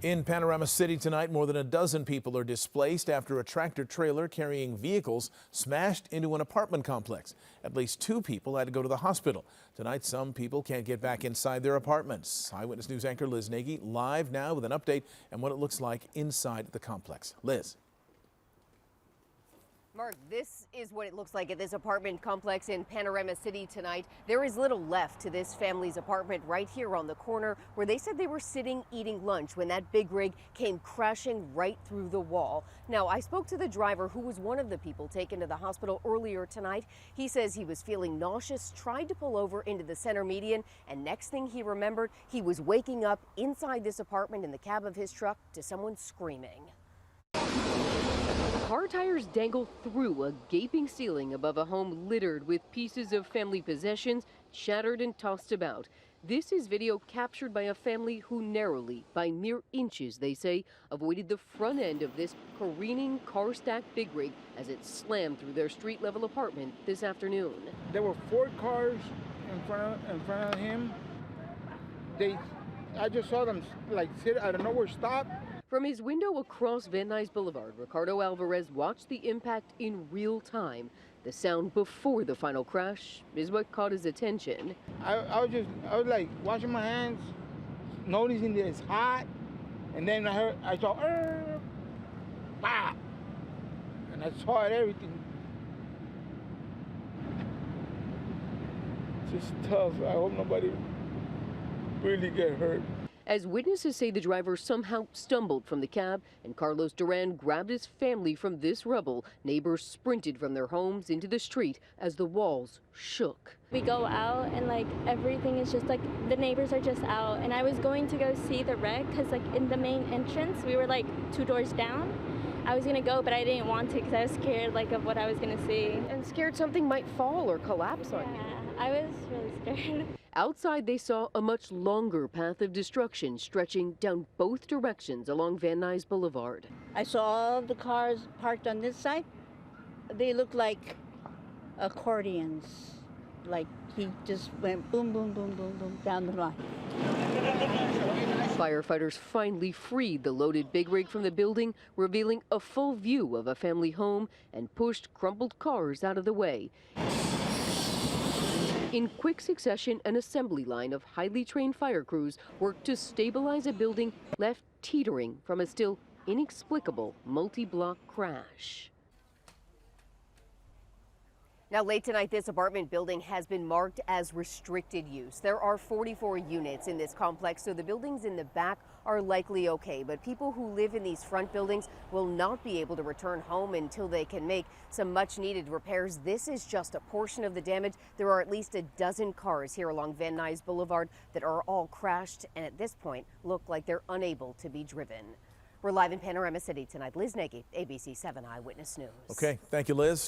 In Panorama City tonight, more than a dozen people are displaced after a tractor trailer carrying vehicles smashed into an apartment complex. At least 2 people had to go to the hospital. Tonight, some people can't get back inside their apartments. Eyewitness News anchor Liz Nagy live now with an update on what it looks like inside the complex. Liz. Mark, this is what it looks like at this apartment complex in Panorama City tonight. There is little left to this family's apartment right here on the corner where they said they were sitting eating lunch when that big rig came crashing right through the wall. Now, I spoke to the driver who was one of the people taken to the hospital earlier tonight. He says he was feeling nauseous, tried to pull over into the center median, and next thing he remembered, he was waking up inside this apartment in the cab of his truck to someone screaming. Car tires dangle through a gaping ceiling above a home littered with pieces of family possessions shattered and tossed about. This is video captured by a family who narrowly, by mere inches, they say, avoided the front end of this careening car-stacked big rig as it slammed through their street-level apartment this afternoon. There were 4 cars in front of him. I just saw them like sit out of nowhere, stop. From his window across Van Nuys Boulevard, Ricardo Alvarez watched the impact in real time. The sound before the final crash is what caught his attention. I was like washing my hands, noticing that it's hot, and then I saw, bah! And I saw it, everything. It's just tough. I hope nobody really get hurt. As witnesses say, the driver somehow stumbled from the cab and Carlos Duran grabbed his family from this rubble. Neighbors sprinted from their homes into the street as the walls shook. We go out and like everything is just like the neighbors are just out, and I was going to go see the wreck because like in the main entrance we were like 2 doors down. I was gonna go, but I didn't want to because I was scared like of what I was gonna see. And scared something might fall or collapse on you. I was really scared. Outside, they saw a much longer path of destruction stretching down both directions along Van Nuys Boulevard. I saw all the cars parked on this side. They looked like accordions. Like he just went boom, boom, boom, boom, boom down the line. Firefighters finally freed the loaded big rig from the building, revealing a full view of a family home, and pushed crumpled cars out of the way. In quick succession, an assembly line of highly trained fire crews worked to stabilize a building left teetering from a still inexplicable multi-block crash. Now, late tonight, this apartment building has been marked as restricted use. There are 44 units in this complex, so the buildings in the back are likely okay. But people who live in these front buildings will not be able to return home until they can make some much needed repairs. This is just a portion of the damage. There are at least a dozen cars here along Van Nuys Boulevard that are all crashed and at this point look like they're unable to be driven. We're live in Panorama City tonight. Liz Nagy, ABC 7 Eyewitness News. Okay, thank you, Liz.